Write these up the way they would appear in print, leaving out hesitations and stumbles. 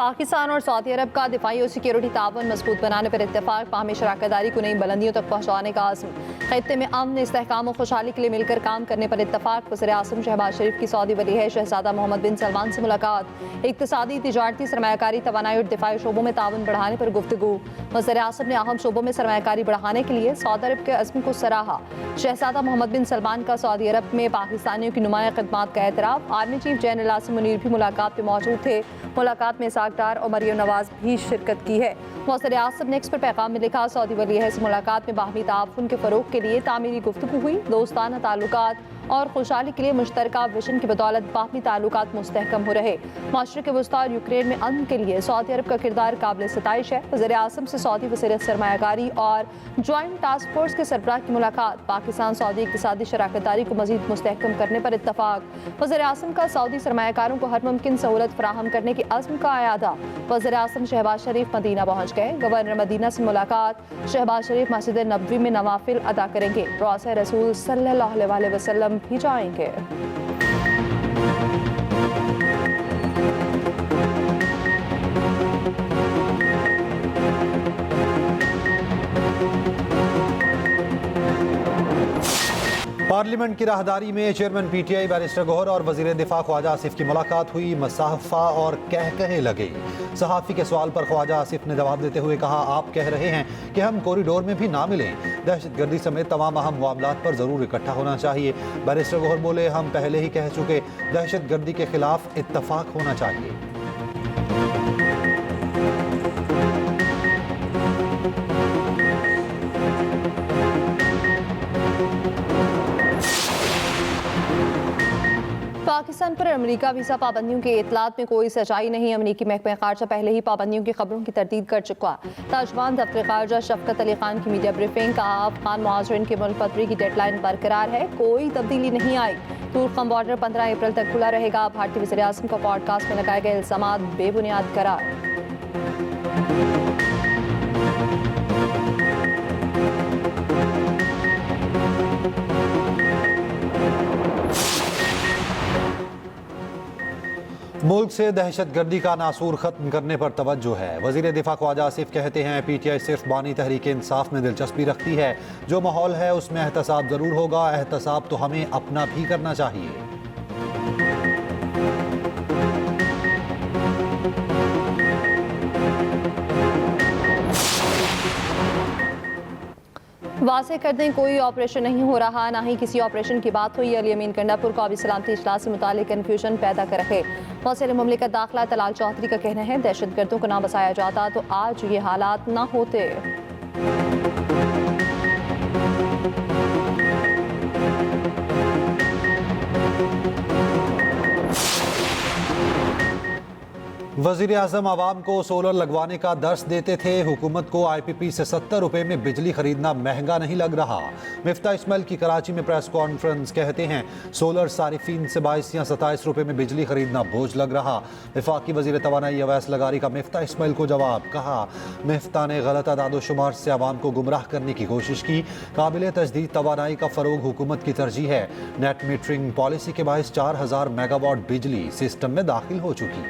पाकिस्तान और सऊदी अरब का दिफाई और सिक्योरिटी ताउन मजबूत बनाने पर इत्तेफाक, बाहमी शराकतदारी को नई बुलंदियों तक पहुँचाने का आज़म। खित्ते में अमन, इस्तेहकाम और खुशहाली के लिए मिलकर काम करने पर इत्तेफाक। वज़ीर आज़म शहबाज शरीफ की सऊदी वली है शहजादा मोहम्मद बिन सलमान से मुलाकात। इक्तिसादी, तिजारती, सरमायाकारी, तवानाई और दिफाई शोबों में ताउन बढ़ाने पर गुफ्तगू। वज़ीर आज़म ने अहम शोबों में सरमायाकारी बढ़ाने के लिए सऊदी अरब के अज़्म को सराहा। शहजादा मोहम्मद बिन सलमान का सऊदी अरब में पाकिस्तानियों की नुमाया खिदमात का एतराफ़। Army chief general Asim Munir भी मुलाकात में मौजूद थे। मुलाकात में साक डार और मरियम नवाज भी शिरकत की है। वज़ीर आज़म ने एक्स पर पैगाम में लिखा, सऊदी वली अहद से मुलाकात में बाहमी ताउन के फ़रोग के लिए तामीरी गुफ्तगू हुई। दोस्ताना ताल्लुकात और खुशहाली के लिए मुश्तरका विजन की बदौलत बाहमी ताल्लुकात मुस्तहकम हो रहे। मशरिक़ वस्ता और यूक्रेन में अमन के लिए सऊदी अरब का किरदार काबिल सताइश है। वज़ीर आज़म से सऊदी वज़ीर सरमायाकारी और जॉइंट टास्क फोर्स के सरबराह की मुलाकात। पाकिस्तान सऊदी इक़्तिसादी शराकतदारी को मज़ीद मुस्तहकम करने पर इत्तफ़ाक़। वज़ीर आज़म का सऊदी सरमायाकारों को हर मुमकिन सहूलत फराहम करने के अज़्म का अयादा। वज़ीर आज़म शहबाज शरीफ मदीना पहुँच गए। गवर्नर मदीना से मुलाकात। शहबाज शरीफ मस्जिद नबवी में नवाफिल अदा करेंगे। रौज़ा रसूल सल्लल्लाहु अलैहि वसल्लम भी जाएंगे। पार्लियामेंट की राहदारी में चेयरमैन पीटीआई बैरिस्टर गौहर और वजीर दिफा ख्वाजा आसिफ की मुलाकात हुई। मसाहफा और कहे लगे। सहाफ़ी के सवाल पर ख्वाजा आसिफ ने जवाब देते हुए कहा, आप कह रहे हैं कि हम कॉरिडोर में भी ना मिलें। दहशतगर्दी समेत तमाम अहम मामलात पर ज़रूर इकट्ठा होना चाहिए। बैरिस्टर गौहर बोले, हम पहले ही कह चुके, दहशतगर्दी के खिलाफ इत्तफाक होना चाहिए। पाकिस्तान पर अमेरिका वीज़ा पाबंदियों के इतलात में कोई सच्चाई नहीं। अमेरिकी महकमा खारजा पहले ही पाबंदियों की खबरों की तरदीद कर चुका। ताजवान दफ्तर खारजा शफकत अली खान की मीडिया ब्रीफिंग का अफगान मुहाजिरीन के मुल्क पतरी की डेडलाइन बरकरार है, कोई तब्दीली नहीं आई। तुर्कम बॉर्डर 15 अप्रैल तक खुला रहेगा। भारतीय वज़ीर आज़म का पॉडकास्ट में लगाए गए इल्ज़ामात बेबुनियाद करार। मुल्क से दहशतगर्दी का नासूर खत्म करने पर तवज्जो है। वजीर दिफा ख्वाजा आसिफ कहते हैं, पीटीआई सिर्फ बानी तहरीक इंसाफ में दिलचस्पी रखती है। जो माहौल है उसमें एहतसाब जरूर होगा। एहतसाब तो हमें अपना भी करना चाहिए। वाज़ेह कर दें, कोई ऑपरेशन नहीं हो रहा, ना ही किसी ऑपरेशन की बात हुई। अली अमीन कंडापुर को अभी सलामती इजलास से मुतालिक कन्फ्यूजन पैदा कर रखे। वज़ीर मुमलिकत दाखिला तलाल चौधरी का कहना है, दहशतगर्दों को ना बसाया जाता तो आज ये हालात ना होते। वज़ीर आज़म आवाम को सोलर लगवाने का दर्स देते थे। हुकूमत को IPP से 70 रुपए में बिजली खरीदना महंगा नहीं लग रहा। मिफ्ता इस्माइल की कराची में प्रेस कॉन्फ्रेंस कहते हैं, सोलर सारिफीन से 22 या 27 रुपए में बिजली खरीदना बोझ लग रहा। वफाकी वज़ीर तवानाई अवैस लगारी का मिफ्ता इस्माइल को जवाब। कहा, मिफ्ता ने गलत अदादोशुमार से आवाम को गुमराह करने की कोशिश की। काबिल तजदीद तवानाई का फ़रोग हुकूमत की तरजीह है। नेट मीटरिंग पॉलिसी के बायस 4000 मेगावाट बिजली सिस्टम में दाखिल हो चुकी।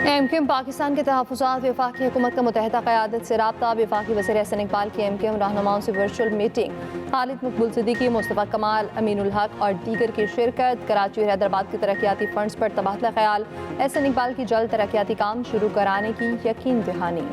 एमकेएम पाकिस्तान के तहफ़्फ़ुज़ात। वफाकी हुकूमत का मुत्तहिदा क़यादत से रब्ता। वफाकी वज़ीर एहसन इकबाल की एमकेएम रहनुमाओं से वर्चुअल मीटिंग। खालिद मकबूल सिद्दीकी, मुस्तफ़ा कमाल, अमीनुल हक और दीगर की शिरकत। कराची और हैदराबाद के तरक्याती फंड्स पर तबादला ख्याल। एहसन इकबाल की जल्द तरक्याती काम शुरू कराने की यकीन दहानी।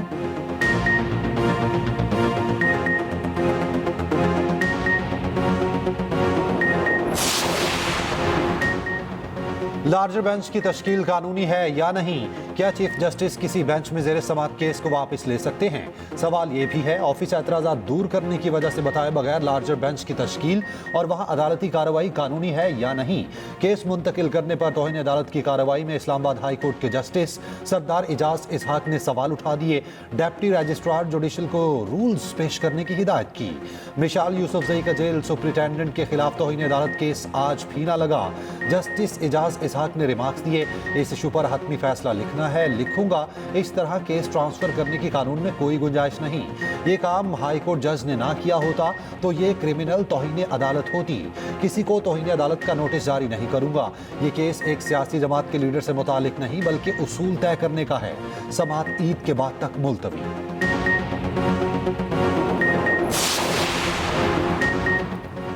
लार्जर बेंच की तश्कील कानूनी है या नहीं? क्या चीफ जस्टिस किसी बेंच में ज़ेर समाअत केस को वापस ले सकते हैं? सवाल ये भी है, ऑफिस एतराज़ात दूर करने की वजह से बताए बगैर लार्जर बेंच की तश्कील और वहाँ अदालती कार्रवाई कानूनी है या नहीं? केस मुंतकिल करने पर तौहीन अदालत की कार्रवाई में इस्लामाबाद हाई कोर्ट के जस्टिस सरदार इजाज इसहाक ने सवाल उठा दिए। डेप्टी रजिस्ट्रार जुडिशल को रूल्स पेश करने की हिदायत की। मिशाल यूसुफजई का जेल सुप्रिटेंडेंट के खिलाफ तौहीन अदालत केस आज भी ना लगा। जस्टिस इजाज इसहाक ने रिमार्क्स दिए, इस इशू पर हतमी फैसला लिखना है, लिखूंगा। इस तरह केस ट्रांसफर करने की कानून में कोई गुंजाइश नहीं। ये काम हाई कोर्ट जज ने ना किया होता तो ये क्रिमिनल तौहीन अदालत होती। किसी को तौहीन अदालत का नोटिस जारी नहीं करूंगा। ये केस एक सियासी जमात के लीडर से मुतालिक नहीं बल्कि उसूल तय करने का है। समात ईद के बाद तक मुलतवी।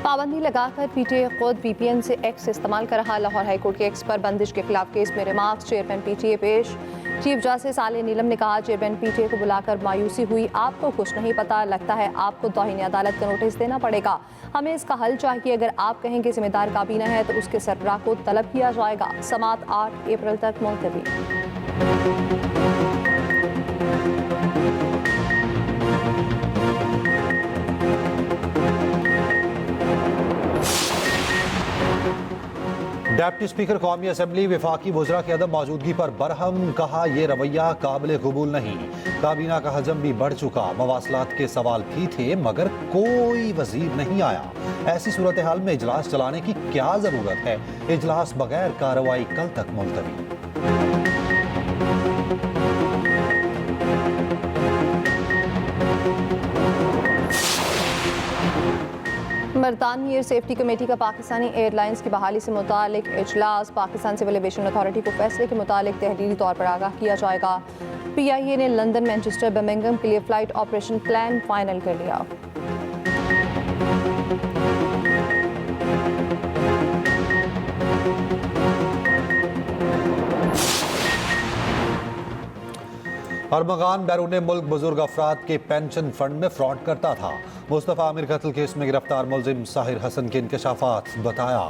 पाबंदी लगाकर पीटीए खुद वीपीएन से एक्स इस्तेमाल कर रहा। लाहौर हाईकोर्ट के एक्स पर बंदिश के खिलाफ केस में रिमार्क्स चेयरमैन पीटीए पेश। चीफ जस्टिस आलिया नीलम ने कहा, चेयरमैन पीटीए को बुलाकर मायूसी हुई, आपको कुछ नहीं पता, लगता है आपको तौहीन अदालत का नोटिस देना पड़ेगा। हमें इसका हल चाहिए। अगर आप कहें कि जिम्मेदार काबीना है तो उसके सरबराह को तलब किया जाएगा। समात 8 अप्रैल तक मुलतवी। डिप्टी स्पीकर कौमी असम्बली वफाकी वज़रा की अदम मौजूदगी पर बरहम, कहा यह रवैया काबिल कबूल नहीं। काबीना का हजम भी बढ़ चुका, मवासलात के सवाल भी थे मगर कोई वजीर नहीं आया। ऐसी सूरत हाल में इजलास चलाने की क्या जरूरत है? इजलास बगैर कार्रवाई कल तक मुलतवी। बरतानवी एयर सेफ्टी कमेटी का पाकिस्तानी एयरलाइंस की बहाली से मुतालिक इजलास। पाकिस्तान सिविल एविएशन अथॉरिटी को फैसले के मुतालिक तहरीरी तौर पर आगाह किया जाएगा। पीआईए ने लंदन, मैनचेस्टर, बर्मिंघम के लिए फ्लाइट ऑपरेशन प्लान फाइनल कर लिया। अरमगान बैरून मुल्क बुजुर्ग अफराद के पेंशन फंड में फ्रॉड करता था। मुस्तफ़ा आमिर कत्ल केस में गिरफ्तार मुलजिम साहिर हसन के इंकशाफात। बताया,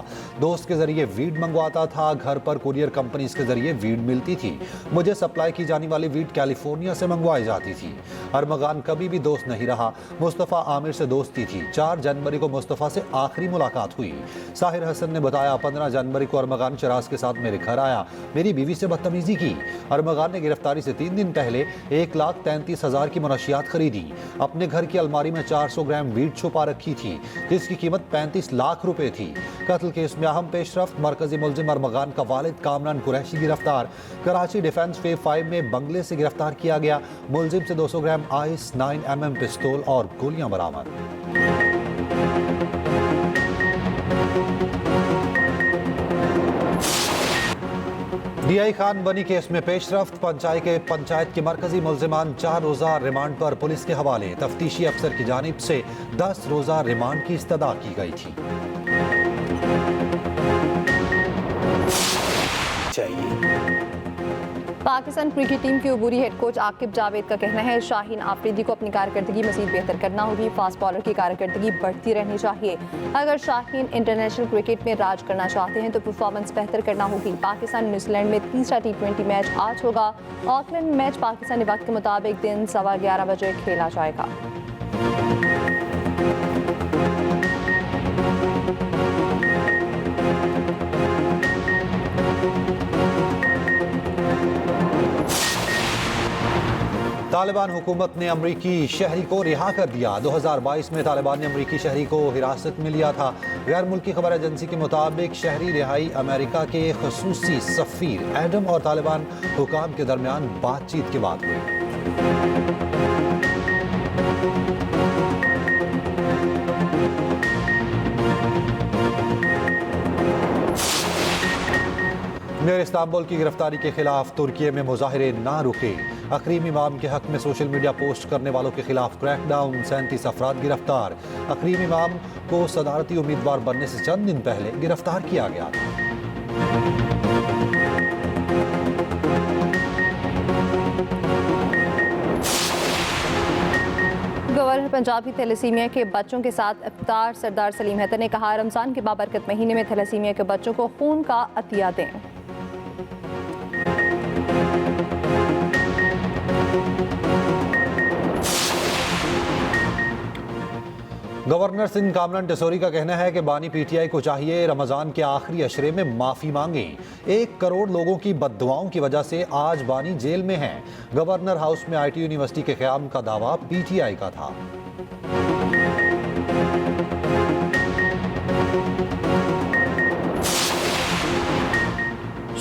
दोस्त के जरिए वीड मंगवाता था, घर पर कुरियर कंपनीज के जरिए वीड मिलती थी। मुझे सप्लाई की जाने वाली वीड कैलिफोर्निया से मंगवाई जाती थी। अरमगान कभी भी दोस्त नहीं रहा, मुस्तफ़ा आमिर से दोस्ती थी। 4 जनवरी को मुस्तफ़ा से आखिरी मुलाकात हुई। साहिर हसन ने बताया, 15 जनवरी को अरमगान शराज के साथ मेरे घर आया, मेरी बीवी से बदतमीजी की। अरमगान ने गिरफ्तारी से 3 दिन पहले 1,33,000 की मुनशियात खरीदी। अपने घर की अलमारी में 400 ग्राम वीड छुपा रखी थी जिसकी कीमत 35 लाख रुपए थी। कत्ल केस में अहम पेशरफ्त, मरकजी मुलजिम अरमगान का वालिद कामरान कुरैशी गिरफ्तार। कराची डिफेंस फेज 5 में बंगले से गिरफ्तार किया गया। मुलजिम से 200 ग्राम आइस, 9mm पिस्तौल और गोलियां बरामद। डीआई खान बनी केस में पेशरफ्त, पंचायत के मरकजी मुलजिमान 4 रोज़ा रिमांड पर पुलिस के हवाले। तफ्तीशी अफसर की जानिब से 10 रोज़ा रिमांड की इस्तदा की गई थी। पाकिस्तान क्रिकेट टीम के अबूरी हेड कोच आकिब जावेद का कहना है, शाहीन आफरीदी को अपनी कारकर्दगी मज़ीद बेहतर करना होगी। फास्ट बॉलर की कारकर्दगी बढ़ती रहनी चाहिए। अगर शाहीन इंटरनेशनल क्रिकेट में राज करना चाहते हैं तो परफॉर्मेंस बेहतर करना होगी। पाकिस्तान न्यूजीलैंड में तीसरा T20 मैच आज होगा। ऑकलैंड में मैच पाकिस्तानी वक्त के मुताबिक दिन 11:15 बजे खेला जाएगा। तालिबान हुकूमत ने अमरीकी शहरी को रिहा कर दिया। 2022 में तालिबान ने अमरीकी शहरी को हिरासत में लिया था। गैर मुल्की खबर एजेंसी के मुताबिक शहरी रिहाई अमेरिका के खसूसी सफीर एडम और तालिबान हुकाम के दरमियान बातचीत के बाद हुई। मेयर इस्तांबुल की गिरफ्तारी के खिलाफ तुर्की में मुजाहिरे ना रुके। अकरीम इमाम के हक में सोशल मीडिया पोस्ट करने वालों के खिलाफ क्रैकडाउन, 37 अफराद गिरफ्तार। अकरीम इमाम को सदारती उम्मीदवार बनने से चंद दिन पहले गिरफ्तार किया गया था। गवर्नर पंजाब की थैलेसीमिया के बच्चों के साथ इफ्तार। सरदार सलीम हैदर ने कहा, रमजान के बाबरकत महीने में थैलेसीमिया के बच्चों को खून का अतिया दें। गवर्नर सिंध कामरान टेसोरी का कहना है कि बानी पीटीआई को चाहिए रमजान के आखिरी अशरे में माफी मांगे। 1 करोड़ लोगों की बद्दुआओं की वजह से आज बानी जेल में हैं। गवर्नर हाउस में IT यूनिवर्सिटी के क़याम का दावा पीटीआई का था।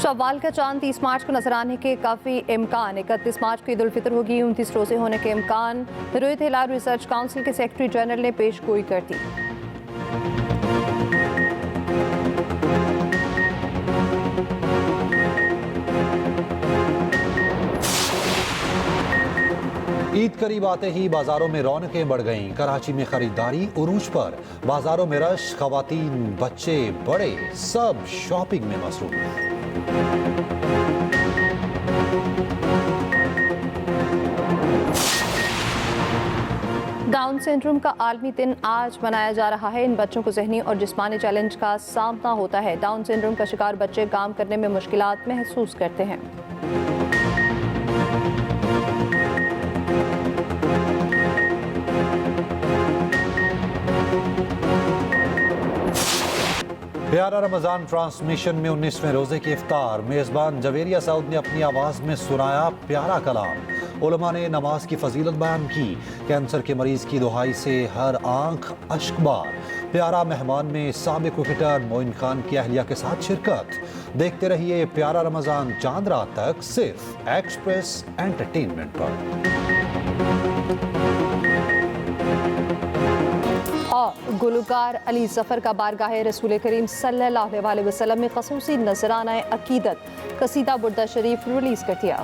शव्वाल का चांद 30 मार्च को नजर आने के काफ़ी इम्कान। 31 मार्च को ईद उल फितर होगी, 29 रोजे होने के इम्कान। रोहित हिलाल रिसर्च काउंसिल के सेक्रेटरी जनरल ने पेश गोई कर दी। ईद करीब आते ही बाजारों में रौनकें बढ़ गईं। कराची में खरीदारी उरूज पर, बाजारों में रश, खवातीन, बच्चे, बड़े सब शॉपिंग में मसरूफ। डाउन सिंड्रोम का आलमी दिन आज मनाया जा रहा है। इन बच्चों को ज़हनी और जिस्मानी चैलेंज का सामना होता है। डाउन सिंड्रोम का शिकार बच्चे काम करने में मुश्किलात महसूस करते हैं। प्यारा रमजान ट्रांसमिशन में 19वें रोजे की इफ्तार। मेजबान जवेरिया सऊद ने अपनी आवाज में सुनाया प्यारा कलाम। उलमा ने नमाज की फजीलत बयान की। कैंसर के मरीज की दुहाई से हर आंख अश्कबार। प्यारा मेहमान में साबिक क्रिकेटर मोइन खान की अहलिया के साथ शिरकत। देखते रहिए प्यारा रमजान चांद रात तक सिर्फ एक्सप्रेस एंटरटेनमेंट पर। और गुलकार अली जफर का बारगाह रसूल करीम सल्लल्लाहु अलैहि वसल्लम में ख़ुसूसी नजराना अकीदत कसीदा बुर्दा शरीफ रिलीज कर दिया।